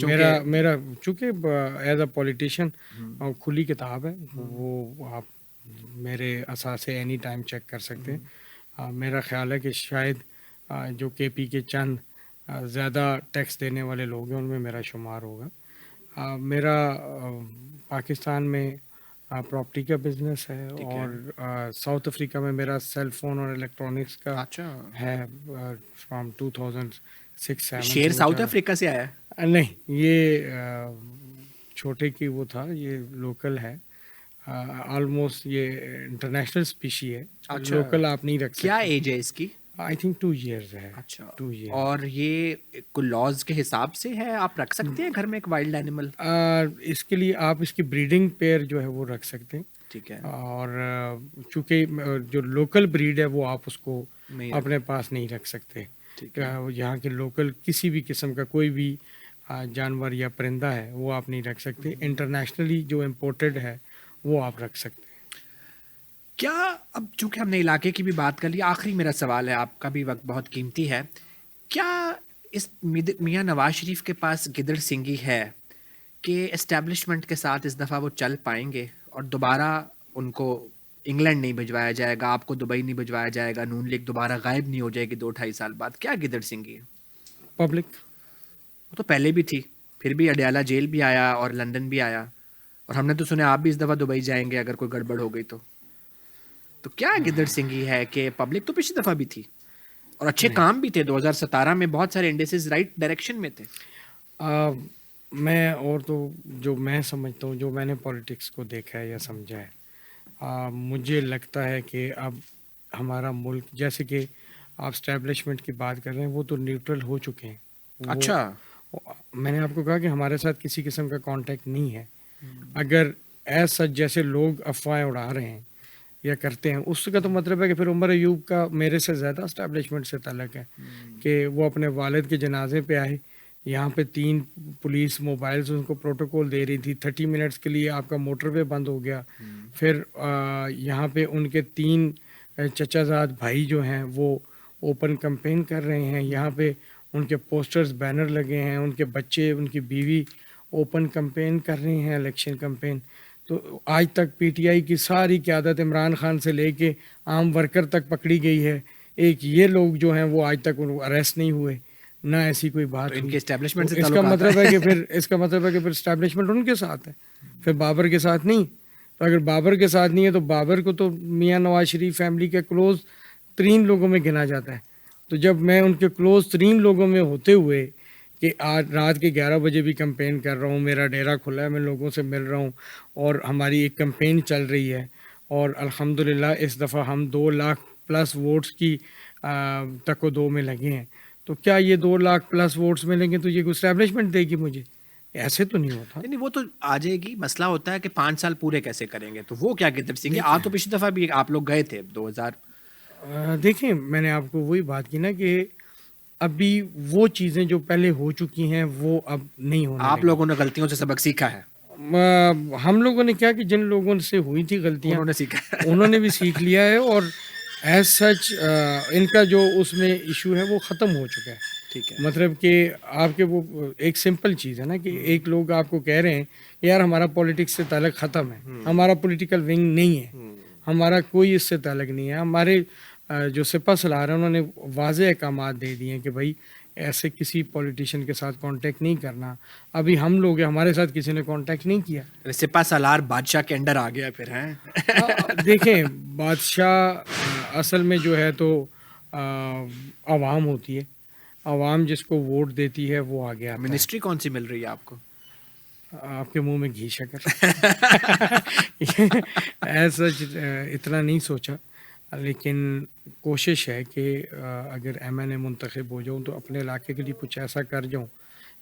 Speaker 2: میرا چونکہ ایز اے پولیٹیشین کھلی کتاب ہے, وہ آپ میرے اثاثے اینی ٹائم چیک کر سکتے ہیں. میرا خیال ہے کہ شاید جو KP کے چند زیادہ ٹیکس دینے والے لوگ ہیں ان میں میرا شمار ہوگا. میرا پاکستان میں پراپرٹی کا بزنس ہے, اور ساؤتھ افریقہ میں میرا سیل فون اور الیکٹرانکس کا ہے. فرام 2006-7
Speaker 1: شیر ساؤتھ افریقہ سے آیا ہے؟
Speaker 2: نہیں, یہ چھوٹے کی وہ تھا, یہ لوکل ہے. آلموسٹ یہ انٹرنیشنل اسپیشی ہے, لوکل آپ نہیں رکھ سکتے.
Speaker 1: کیا ایج ہے اس کی؟
Speaker 2: آئی تھنک 2 years ہے.
Speaker 1: اچھا
Speaker 2: 2 years.
Speaker 1: اور یہ کوئی لاز کے حساب سے ہے, آپ رکھ سکتے ہیں گھر میں ایک وائلڈ اینیمل؟
Speaker 2: اس کے لیے آپ اس کی بریڈنگ پیئر جو ہے وہ رکھ سکتے ہیں.
Speaker 1: ٹھیک ہے.
Speaker 2: اور چونکہ جو لوکل بریڈ ہے وہ آپ اس کو اپنے پاس نہیں رکھ سکتے. یہاں کے لوکل کسی بھی قسم کا کوئی بھی جانور یا پرندہ ہے وہ آپ نہیں رکھ سکتے. انٹرنیشنلی جو امپورٹڈ ہے وہ آپ رکھ سکتے ہیں.
Speaker 1: کیا اب چونکہ ہم نے علاقے کی بھی بات کر لی، آخری میرا سوال ہے، آپ کا بھی وقت بہت قیمتی ہے، کیا اس میاں نواز شریف کے پاس گدڑ سنگی ہے کہ اسٹیبلشمنٹ کے ساتھ اس دفعہ وہ چل پائیں گے اور دوبارہ ان کو انگلینڈ نہیں بھجوایا جائے گا، آپ کو دبئی نہیں بھجوایا جائے گا، نون لیگ دوبارہ غائب نہیں ہو جائے گی 2-2.5 سال بعد؟ کیا گدڑ سنگی ہے؟
Speaker 2: پبلک.
Speaker 1: وہ تو پہلے بھی تھی، پھر بھی اڈیالہ جیل بھی آیا اور لندن بھی آیا، اور ہم نے تو سنا آپ بھی اس دفعہ دبئی جائیں گے اگر کوئی گڑبڑ ہو گئی تو کیا گدڑ سنگی ہے کہ پبلک تو پچھلی دفعہ بھی تھی اور اچھے
Speaker 2: نہیں.
Speaker 1: کام بھی تھے، 2017 میں بہت سارے انڈیسز رائٹ ڈائریکشن میں تھے.
Speaker 2: میں اور تو جو میں سمجھتا ہوں، جو میں نے پالیٹکس کو دیکھا ہے یا سمجھا ہے، مجھے لگتا ہے کہ اب ہمارا ملک، جیسے کہ آپ اسٹیبلشمنٹ کی بات کر رہے ہیں، وہ تو نیوٹرل ہو چکے ہیں. وہ
Speaker 1: اچھا،
Speaker 2: میں نے آپ کو کہا کہ ہمارے ساتھ کسی قسم کا کانٹیکٹ نہیں ہے. اگر ایز سچ جیسے لوگ افواہیں اڑا رہے ہیں یا کرتے ہیں، اس کا تو مطلب ہے کہ پھر عمر ایوب کا میرے سے زیادہ اسٹیبلشمنٹ سے تعلق ہے کہ وہ اپنے والد کے جنازے پہ آئے. یہاں پہ 3 پولیس موبائلز ان کو پروٹوکول دے رہی تھی، 30 منٹس کے لیے آپ کا موٹر وے بند ہو گیا. پھر یہاں پہ ان کے 3 چچا زاد بھائی جو ہیں وہ اوپن کمپین کر رہے ہیں. یہاں پہ ان کے پوسٹرز بینر لگے ہیں، ان کے بچے، ان کی بیوی اوپن کمپین کر رہے ہیں، الیکشن کمپین. تو آج تک پی ٹی آئی کی ساری قیادت عمران خان سے لے کے عام ورکر تک پکڑی گئی ہے. ایک یہ لوگ جو ہیں وہ آج تک اریسٹ نہیں ہوئے، نہ ایسی کوئی
Speaker 1: تو
Speaker 2: بات
Speaker 1: ان
Speaker 2: ہوئی.
Speaker 1: کے
Speaker 2: تو
Speaker 1: اسٹیبلشمنٹ سے
Speaker 2: اس کا
Speaker 1: تعلقات
Speaker 2: مطلب ہے کہ
Speaker 1: ہیں.
Speaker 2: پھر اسٹیبلشمنٹ ان کے ساتھ ہے، پھر بابر کے ساتھ نہیں. تو اگر بابر کے ساتھ نہیں ہے تو بابر کو تو میاں نواز شریف فیملی کے کلوز ترین لوگوں میں گنا جاتا ہے. تو جب میں ان کے کلوز ترین لوگوں میں ہوتے ہوئے کہ آج رات کے 11 بجے بھی کمپین کر رہا ہوں، میرا ڈیرا کھلا ہے، میں لوگوں سے مل رہا ہوں اور ہماری ایک کمپین چل رہی ہے، اور الحمدللہ اس دفعہ ہم 2 لاکھ پلس ووٹس کی تک و دو میں لگے ہیں. تو کیا یہ 2 لاکھ پلس ووٹس ملیں گے تو یہ کوئی اسٹیبلشمنٹ دے گی مجھے؟ ایسے تو نہیں ہوتا.
Speaker 1: نہیں، وہ تو آ جائے گی. مسئلہ ہوتا ہے کہ 5 سال پورے کیسے کریں گے، تو وہ کیا گدڑ سنگی آ تو پچھلی دفعہ بھی آپ لوگ گئے تھے 2000.
Speaker 2: دیکھیں، میں نے آپ کو وہی بات کی نا کہ ابھی وہ چیزیں جو پہلے ہو چکی ہیں وہ اب نہیں ہونے
Speaker 1: آپ
Speaker 2: لگی.
Speaker 1: لوگوں نے غلطیوں سے سبق سیکھا ہے،
Speaker 2: ہم لوگوں نے کیا کہ جن لوگوں سے ہوئی تھی غلطیاں
Speaker 1: انہوں نے سیکھا ہے.
Speaker 2: انہوں نے بھی سیکھ لیا ہے، اور ایز سچ ان کا جو اس میں ایشو ہے وہ ختم ہو چکا ہے.
Speaker 1: ٹھیک ہے.
Speaker 2: مطلب کہ آپ کے وہ ایک سمپل چیز ہے نا کہ ایک لوگ آپ کو کہہ رہے ہیں یار ہمارا پولیٹکس سے تعلق ختم ہے، ہمارا پولیٹیکل ونگ نہیں ہے، ہمارا کوئی اس سے تعلق نہیں ہے. ہمارے جو سپہ سالار ہیں انہوں نے واضح احکامات دے دیے ہیں کہ بھائی ایسے کسی پولیٹیشین کے ساتھ کانٹیکٹ نہیں کرنا. ابھی ہم لوگ ہیں، ہمارے ساتھ کسی نے کانٹیکٹ نہیں کیا.
Speaker 1: سپہ سالار بادشاہ کے انڈر آ گیا پھر ہیں.
Speaker 2: دیکھیں، بادشاہ اصل میں جو ہے تو عوام ہوتی ہے، عوام جس کو ووٹ دیتی ہے وہ آگے آتا ہے.
Speaker 1: منسٹری کون سی مل رہی ہے آپ کو؟
Speaker 2: آپ کے منہ میں گھی شکر. ایسا اتنا نہیں سوچا، لیکن کوشش ہے کہ اگر ایم این اے منتخب ہو جاؤں تو اپنے علاقے کے لیے کچھ ایسا کر جاؤں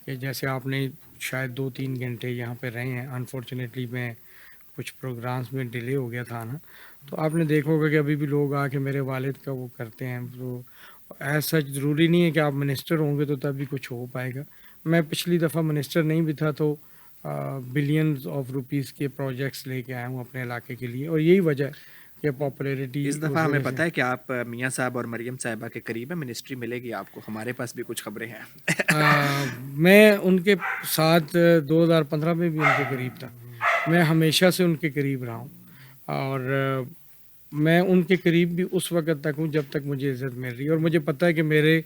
Speaker 2: کہ جیسے آپ نے شاید 2-3 گھنٹے یہاں پہ رہے ہیں. انفارچونیٹلی میں کچھ پروگرامز میں ڈیلے ہو گیا تھا نا، تو آپ نے دیکھا ہوگا کہ ابھی بھی لوگ آ کے میرے والد کا وہ کرتے ہیں. تو ایسا ضروری نہیں ہے کہ آپ منسٹر ہوں گے تو تب بھی کچھ ہو پائے گا. میں پچھلی دفعہ منسٹر نہیں بھی تھا تو بلینز آف روپیز کے پروجیکٹس لے کے آیا ہوں اپنے علاقے کے لیے، اور یہی وجہ کہ پاپولیرٹی
Speaker 1: اس دفعہ ہمیں پتہ ہے کہ آپ میاں صاحب اور مریم صاحبہ کے قریب ہیں، منسٹری ملے گی آپ کو. ہمارے پاس بھی کچھ خبریں ہیں.
Speaker 2: میں ان کے ساتھ 2015 میں بھی ان کے قریب تھا. میں ہمیشہ سے ان کے قریب رہا ہوں، اور میں ان کے قریب بھی اس وقت تک ہوں جب تک مجھے عزت مل رہی ہے، اور مجھے پتہ ہے کہ میرے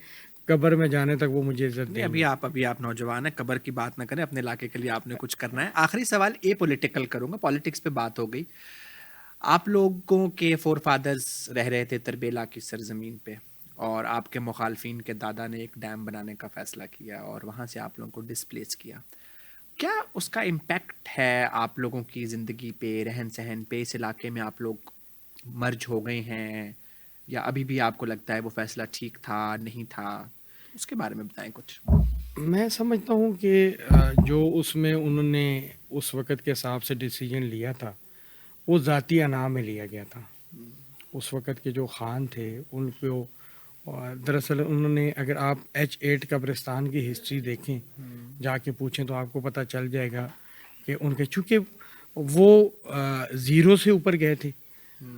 Speaker 2: قبر میں جانے تک وہ مجھے عزت دیں گے.
Speaker 1: ابھی آپ نوجوان ہیں، قبر کی بات نہ کریں، اپنے علاقے کے لیے آپ نے کچھ کرنا ہے. آخری سوال اے پولیٹیکل کروں گا، پالیٹکس پہ بات ہو گئی. آپ لوگوں کے فور فادرز رہ رہے تھے تربیلا کی سرزمین پہ، اور آپ کے مخالفین کے دادا نے ایک ڈیم بنانے کا فیصلہ کیا اور وہاں سے آپ لوگوں کو ڈسپلیس کیا. کیا اس کا امپیکٹ ہے آپ لوگوں کی زندگی پہ، رہن سہن پہ؟ اس علاقے میں آپ لوگ مرج ہو گئے ہیں یا ابھی بھی آپ کو لگتا ہے وہ فیصلہ ٹھیک تھا نہیں تھا؟ اس کے بارے میں بتائیں کچھ.
Speaker 2: میں سمجھتا ہوں کہ جو اس میں انہوں نے اس وقت کے حساب سے ڈیسیجن لیا تھا وہ ذاتی انا میں لیا گیا تھا. اس وقت کے جو خان تھے ان کو اور دراصل انہوں نے، اگر آپ H8 قبرستان کی ہسٹری دیکھیں، جا کے پوچھیں تو آپ کو پتہ چل جائے گا کہ ان کے، چونکہ وہ زیرو سے اوپر گئے تھے،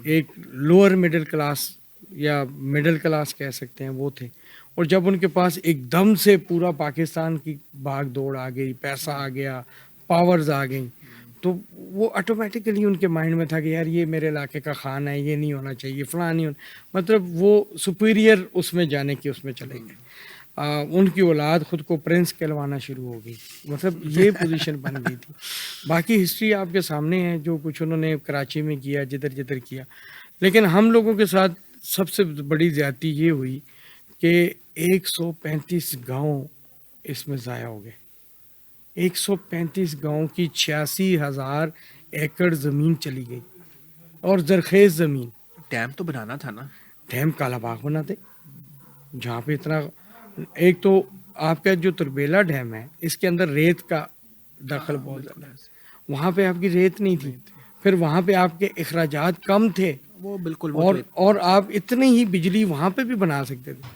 Speaker 2: ایک لوور مڈل کلاس یا مڈل کلاس کہہ سکتے ہیں وہ تھے، اور جب ان کے پاس ایک دم سے پورا پاکستان کی بھاگ دوڑ آ گئی، پیسہ آ گیا، پاورز آ گئیں، تو وہ آٹومیٹیکلی ان کے مائنڈ میں تھا کہ یار یہ میرے علاقے کا خان ہے، یہ نہیں ہونا چاہیے، فلاں نہیں ہونا، مطلب وہ سپیریئر اس میں جانے کی اس میں چلے گئے۔ ان کی اولاد خود کو پرنس کہلوانا شروع ہو گئی، مطلب یہ پوزیشن بن گئی تھی۔ باقی ہسٹری آپ کے سامنے ہے، جو کچھ انہوں نے کراچی میں کیا، جدھر جدھر کیا، لیکن ہم لوگوں کے ساتھ سب سے بڑی زیادتی یہ ہوئی کہ 135 گاؤں اس میں ضائع ہو گئے۔ 135 گاؤں کی 86,000 ایکڑ زمین چلی گئی، اور زرخیز زمین۔
Speaker 1: ڈیم تو بنانا تھا نا،
Speaker 2: ڈیم کالا باغ بناتے، جہاں پہ اتنا، ایک تو آپ کا جو تربیلا ڈیم ہے اس کے اندر ریت کا دخل بہت زیادہ ہے، وہاں پہ آپ کی ریت نہیں تھی، پھر وہاں پہ آپ کے اخراجات کم تھے،
Speaker 1: وہ بالکل
Speaker 2: اور آپ اتنی ہی بجلی وہاں پہ بھی بنا سکتے تھے۔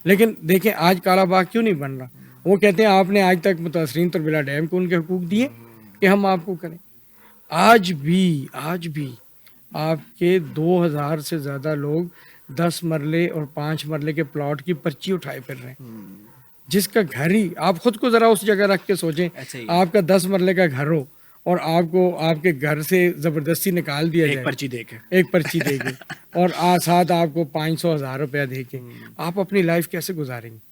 Speaker 2: لیکن دیکھیں آج کالا باغ کیوں نہیں بن رہا؟ وہ کہتے ہیں آپ نے آج تک متاثرین تربیلا ڈیم کو ان کے حقوق دیے کہ ہم آپ کو کریں۔ آج بھی آپ کے 2,000 سے زیادہ لوگ 10 مرلے اور 5 مرلے کے پلاٹ کی پرچی اٹھائے پھر رہے ہیں، جس کا گھر ہی، آپ خود کو ذرا اس جگہ رکھ کے سوچیں، آپ کا 10 مرلے کا گھر ہو اور آپ کو آپ کے گھر سے زبردستی نکال دیا جائے، ایک پرچی دے کے، اور ساتھ آپ کو 500,000 روپیہ دے کے، آپ اپنی لائف کیسے گزاریں گے؟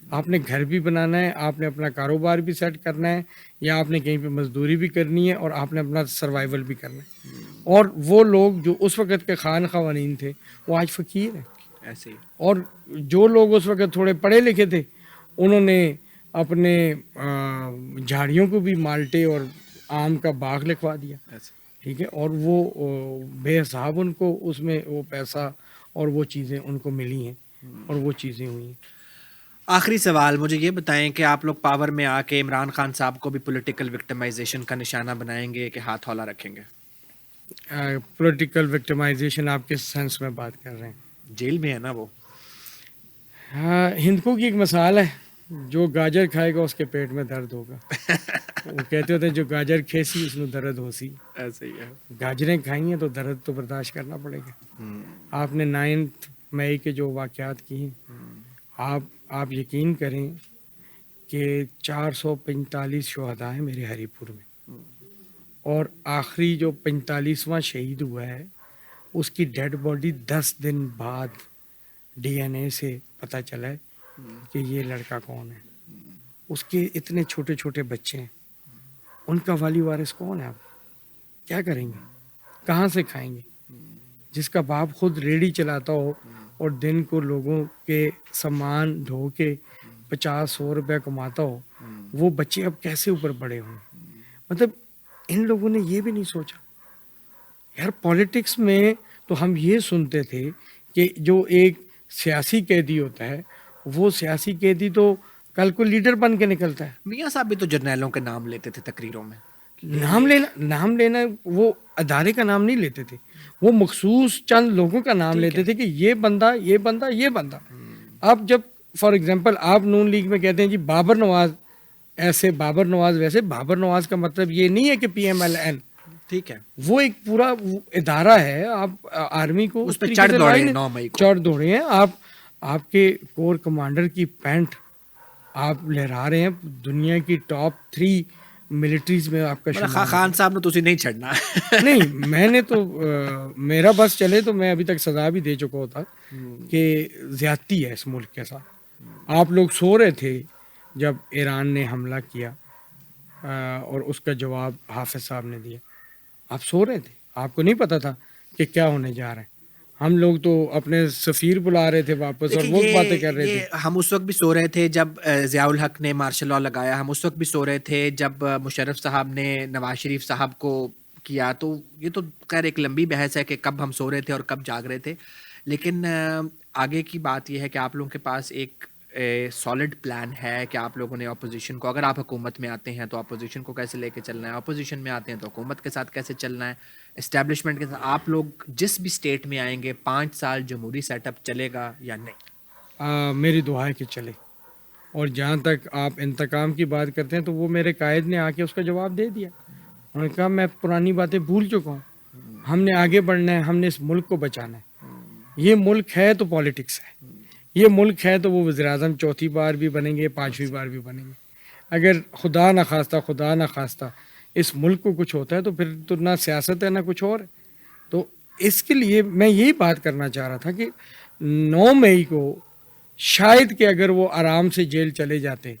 Speaker 2: آپ نے گھر بھی بنانا ہے، آپ نے اپنا کاروبار بھی سیٹ کرنا ہے، یا آپ نے کہیں پہ مزدوری بھی کرنی ہے، اور آپ نے اپنا سروائیول بھی کرنا ہے۔ اور وہ لوگ جو اس وقت کے خان قوانین تھے وہ آج فقیر ہیں،
Speaker 1: ایسے ہی۔
Speaker 2: اور جو لوگ اس وقت تھوڑے پڑھے لکھے تھے انہوں نے اپنے جھاڑیوں کو بھی مالٹے اور آم کا باغ لکھوا دیا، ٹھیک ہے، اور وہ بے حساب ان کو اس میں وہ پیسہ اور وہ چیزیں ان کو ملی ہیں، اور وہ چیزیں ہوئی ہیں۔
Speaker 1: آخری سوال مجھے یہ بتائیں کہ آپ لوگ پاور میں آ کے عمران خان صاحب کو بھی پولیٹیکل وکٹمائزیشن کا نشانہ بنائیں گے کہ ہاتھ ہولہ رکھیں گے؟
Speaker 2: پولیٹیکل وکٹمائزیشن آپ کس سینس میں بات کر رہے ہیں؟
Speaker 1: جیل میں ہے نا وہ۔
Speaker 2: ہاں، ہندکوں کی ایک مثال ہے، جو گاجر کھائے گا اس کے پیٹ میں درد ہوگا۔ وہ کہتے ہوتے ہیں جو گاجر کھیسی اس میں درد ہو سی۔
Speaker 1: ایسے ہی ہے۔
Speaker 2: گاجریں کھائی ہیں تو درد تو برداشت کرنا پڑے گا۔ آپ نے 9 مئی کے جو واقعات کی ہیں، آپ یقین کریں کہ 445 شہداء ہیں میرے ہری پور میں، اور آخری جو 45واں شہید ہوا ہے اس کی ڈیڈ باڈی 10 دن بعد DNA سے پتہ چلا ہے کہ یہ لڑکا کون ہے۔ اس کے اتنے چھوٹے چھوٹے بچے ہیں، ان کا والی وارث کون ہے؟ آپ کیا کریں گے؟ کہاں سے کھائیں گے؟ جس کا باپ خود ریڑھی چلاتا ہو اور دن کو لوگوں کے سامان ڈھو کے 50-100 روپے کماتا ہو، وہ بچے اب کیسے اوپر بڑے ہوں؟ مطلب ان لوگوں نے یہ بھی نہیں سوچا یار۔ پولیٹکس میں تو ہم یہ سنتے تھے کہ جو ایک سیاسی قیدی ہوتا ہے وہ سیاسی قیدی تو کل کو لیڈر بن کے نکلتا ہے۔
Speaker 1: میاں صاحب بھی تو جرنیلوں کے نام لیتے تھے تقریروں میں۔
Speaker 2: نام لینا وہ ادارے کا نام نہیں لیتے تھے، وہ مخصوص چند لوگوں کا نام لیتے تھے کہ یہ بندہ یہ بندہ یہ بندہ۔ اب جب فار ایگزامپل آپ نون لیگ میں کہتے ہیں جی بابر نواز ایسے، بابر نواز ویسے، بابر نواز کا مطلب یہ نہیں ہے کہ PMLN،
Speaker 1: ٹھیک ہے،
Speaker 2: وہ ایک پورا ادارہ ہے۔ آپ آرمی کو
Speaker 1: اس پہ چڑھ دوڑے 9 مئی کو،
Speaker 2: چڑھ دوڑے ہیں آپ کے کور کمانڈر کی پینٹ آپ لہرا رہے ہیں، دنیا کی ٹاپ 3 ملٹریز میں آپ کا شمار۔
Speaker 1: خان صاحب نے تو اسے نہیں چھڑنا۔
Speaker 2: نہیں، میں نے تو میرا بس چلے تو میں ابھی تک سزا بھی دے چکا ہوتا کہ زیادتی ہے اس ملک کے ساتھ۔ آپ لوگ سو رہے تھے جب ایران نے حملہ کیا اور اس کا جواب حافظ صاحب نے دیا، آپ سو رہے تھے، آپ کو نہیں پتا تھا کہ کیا ہونے جا رہا ہے۔ ہم لوگ تو اپنے سفیر بلا رہے تھے واپس اور وہ باتیں کر رہے تھے۔
Speaker 1: ہم اس وقت بھی سو رہے تھے جب ضیاء الحق نے مارشل لاء لگایا، ہم اس وقت بھی سو رہے تھے جب مشرف صاحب نے نواز شریف صاحب کو کیا۔ تو یہ تو خیر ایک لمبی بحث ہے کہ کب ہم سو رہے تھے اور کب جاگ رہے تھے، لیکن آگے کی بات یہ ہے کہ آپ لوگوں کے پاس ایک سالڈ پلان ہے کہ آپ لوگوں نے اپوزیشن کو، اگر آپ حکومت میں آتے ہیں تو اپوزیشن کو کیسے لے کے چلنا ہے، اپوزیشن میں آتے ہیں تو حکومت کے ساتھ کیسے چلنا ہے، اسٹیبلشمنٹ کے ساتھ۔ آپ لوگ جس بھی اسٹیٹ میں آئیں گے 5 سال جمہوری سیٹ اپ چلے گا یا نہیں؟
Speaker 2: میری دعا ہے کہ چلے. اور جہاں تک آپ انتقام کی بات کرتے ہیں تو وہ میرے قائد نے آ کے اس کا جواب دے دیا. انہوں نے کہا میں پرانی باتیں بھول چکا ہوں, ہم نے آگے بڑھنا ہے, ہم نے اس ملک کو بچانا ہے. یہ ملک ہے تو پالیٹکس ہے, یہ ملک ہے تو وہ وزیر اعظم چوتھی بار بھی بنیں گے, پانچویں بار بھی بنیں گے. اگر خدا نہ خواستہ اس ملک کو کچھ ہوتا ہے تو پھر تو نہ سیاست ہے نہ کچھ اور ہے. تو اس کے لیے میں یہی بات کرنا چاہ رہا تھا کہ 9 مئی کو شاید کہ اگر وہ آرام سے جیل چلے جاتے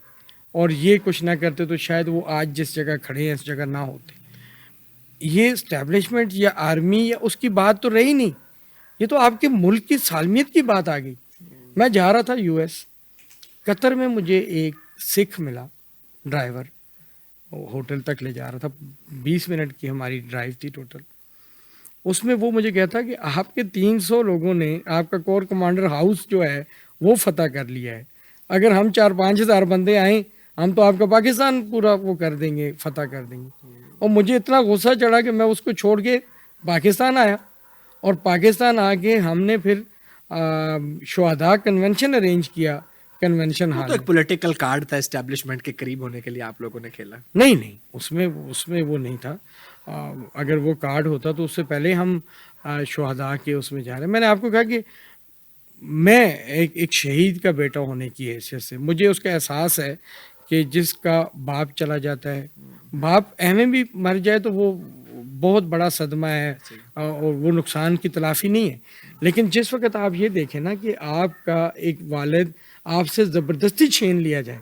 Speaker 2: اور یہ کچھ نہ کرتے تو شاید وہ آج جس جگہ کھڑے ہیں اس جگہ نہ ہوتے. یہ اسٹیبلشمنٹ یا آرمی یا اس کی بات تو رہی نہیں, یہ تو آپ کے ملک کی سالمیت کی بات آ گئی. میں جا رہا تھا یو ایس, قطر میں مجھے ایک سکھ ملا ڈرائیور, ہوٹل تک لے جا رہا تھا, 20 منٹ کی ہماری ڈرائیو تھی ٹوٹل. اس میں وہ مجھے کہتا کہ آپ کے 300 لوگوں نے آپ کا کور کمانڈر ہاؤس جو ہے وہ فتح کر لیا ہے, اگر ہم 4-5 ہزار بندے آئیں ہم تو آپ کا پاکستان پورا وہ کر دیں گے, فتح کر دیں گے. اور مجھے اتنا غصہ چڑھا کہ میں اس کو چھوڑ کے پاکستان آیا, اور پاکستان آ کے ہم نے پھر شہداء کنونشن ارینج کیا کنونشن
Speaker 1: وہ
Speaker 2: ہال
Speaker 1: تو
Speaker 2: میں.
Speaker 1: ایک پولیٹیکل کارڈ تھا اسٹیبلشمنٹ کے قریب ہونے کے لیے آپ لوگوں نے کھیلا.
Speaker 2: نہیں اس میں وہ نہیں تھا. اگر وہ کارڈ ہوتا تو اس سے پہلے ہم شہداء کے اس میں جا رہے ہیں. میں نے آپ کو کہا کہ میں ایک شہید کا بیٹا ہونے کی حیثیت سے مجھے اس کا احساس ہے کہ جس کا باپ چلا جاتا ہے, باپ اہم بھی مر جائے تو وہ بہت بڑا صدمہ ہے اور وہ نقصان کی تلافی نہیں ہے. لیکن جس وقت آپ یہ دیکھیں نا کہ آپ کا ایک والد آپ سے زبردستی چھین لیا جائے,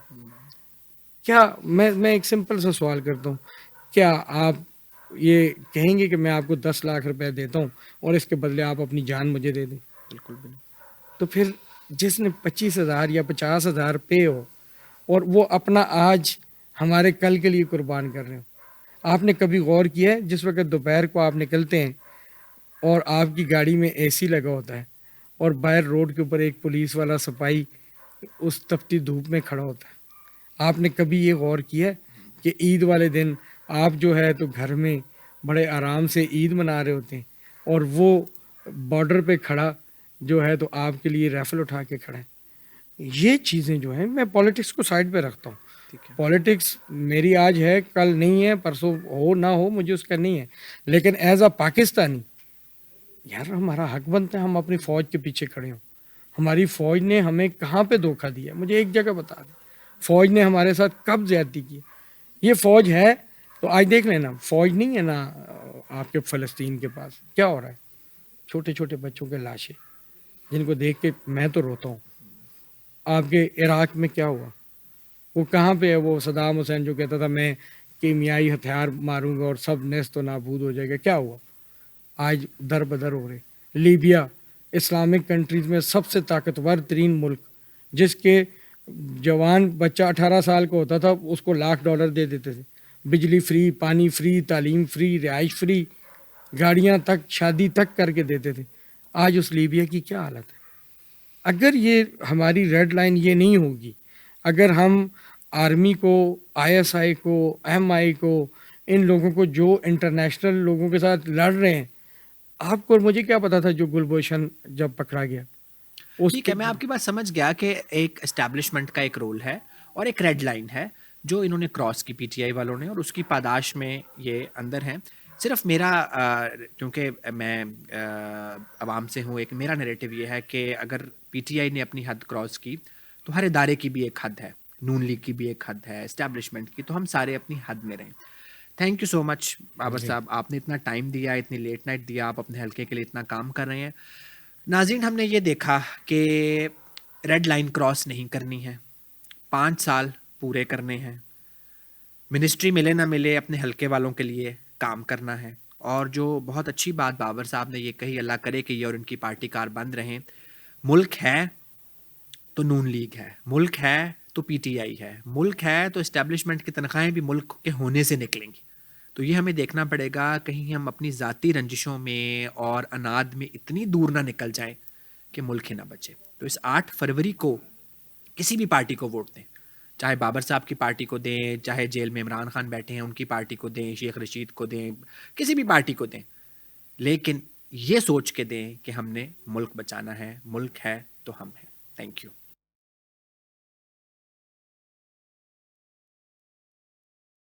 Speaker 2: کیا میں ایک سمپل سا سوال کرتا ہوں, کیا آپ یہ کہیں گے کہ میں آپ کو 10 لاکھ روپے دیتا ہوں اور اس کے بدلے آپ اپنی جان مجھے دے دیں؟
Speaker 1: بالکل بھی نہیں.
Speaker 2: تو پھر جس نے 25,000 یا 50,000 پے ہو اور وہ اپنا آج ہمارے کل کے لیے قربان کر رہے ہو, آپ نے کبھی غور کیا ہے جس وقت دوپہر کو آپ نکلتے ہیں اور آپ کی گاڑی میں اے سی لگا ہوتا ہے اور باہر روڈ کے اوپر ایک پولیس والا سپاہی اس تپتی دھوپ میں کھڑا ہوتا ہے, آپ نے کبھی یہ غور کیا کہ عید والے دن آپ جو ہے تو گھر میں بڑے آرام سے عید منا رہے ہوتے ہیں اور وہ بارڈر پہ کھڑا جو ہے تو آپ کے لیے ریفل اٹھا کے کھڑا ہے. یہ چیزیں جو ہیں, میں پالیٹکس کو سائڈ پہ رکھتا ہوں. پالیٹکس میری آج ہے کل نہیں ہے, پرسوں ہو نہ ہو مجھے اس کا نہیں ہے, لیکن ایز اے پاکستانی یار ہمارا حق بنتا ہے ہم اپنی فوج کے پیچھے کھڑے ہوں. ہماری فوج نے ہمیں کہاں پہ دھوکہ دیا, مجھے ایک جگہ بتا دیں فوج نے ہمارے ساتھ کب زیادتی کی. یہ فوج ہے تو آج دیکھ لینا, فوج نہیں ہے نا آپ کے فلسطین کے پاس کیا ہو رہا ہے, چھوٹے چھوٹے بچوں کے لاشیں جن کو دیکھ کے میں تو روتا ہوں. آپ کے عراق میں کیا ہوا, وہ کہاں پہ ہے وہ صدام حسین جو کہتا تھا میں کیمیائی ہتھیار ماروں گا اور سب نیست و نابود ہو جائے گا, کیا ہوا؟ آج در بدر ہو رہے. لیبیا اسلامک کنٹریز میں سب سے طاقتور ترین ملک, جس کے جوان بچہ 18 سال کا ہوتا تھا اس کو $1,00,000 دے دیتے تھے, بجلی فری, پانی فری, تعلیم فری, رہائش فری, گاڑیاں تک شادی تک کر کے دیتے تھے. آج اس لیبیا کی کیا حالت ہے؟ اگر یہ ہماری ریڈ لائن یہ نہیں ہوگی, اگر ہم آرمی کو, ISI کو, MI کو, ان لوگوں کو جو انٹرنیشنل لوگوں کے ساتھ لڑ رہے ہیں, آپ کو اور مجھے کیا پتا تھا جو گلبھوشن جب پکڑا گیا.
Speaker 1: ٹھیک ہے, میں آپ کی بات سمجھ گیا کہ ایک اسٹیبلشمنٹ کا ایک رول ہے اور ایک ریڈ لائن ہے جو انہوں نے کراس کی PTI والوں نے, اور اس کی پاداش میں یہ اندر ہیں. صرف میرا کیونکہ میں عوام سے ہوں, ایک میرا نیریٹو یہ ہے کہ اگر PTI نے اپنی حد کراس کی تو ہر ادارے کی بھی ایک حد ہے, نون لیگ کی بھی ایک حد ہے, اسٹیبلشمنٹ کی, تو ہم سارے اپنی حد میں رہیں. تھینک یو سو مچ بابر صاحب, آپ نے اتنا ٹائم دیا, اتنی لیٹ نائٹ دیا, آپ اپنے حلقے کے لیے اتنا کام کر رہے ہیں. ناظرین, ہم نے یہ دیکھا کہ ریڈ لائن کراس نہیں کرنی ہے, 5 سال پورے کرنے ہیں, منسٹری ملے نہ ملے اپنے حلقے والوں کے لیے کام کرنا ہے. اور جو بہت اچھی بات بابر صاحب نے یہ کہی, اللہ کرے کہ یہ اور ان کی پارٹی کار بند رہیں. ملک ہے تو نون لیگ ہے, ملک ہے تو PTI ہے, ملک ہے تو اسٹیبلشمنٹ کی تنخواہیں بھی ملک کے ہونے سے نکلیں گی. تو یہ ہمیں دیکھنا پڑے گا کہیں ہم اپنی ذاتی رنجشوں میں اور اناد میں اتنی دور نہ نکل جائیں کہ ملک ہی نہ بچے. تو اس 8 فروری کو کسی بھی پارٹی کو ووٹ دیں, چاہے بابر صاحب کی پارٹی کو دیں, چاہے جیل میں عمران خان بیٹھے ہیں ان کی پارٹی کو دیں, شیخ رشید کو دیں, کسی بھی پارٹی کو دیں, لیکن یہ سوچ کے دیں کہ ہم نے ملک بچانا ہے, ملک ہے تو ہم ہیں. Thank you.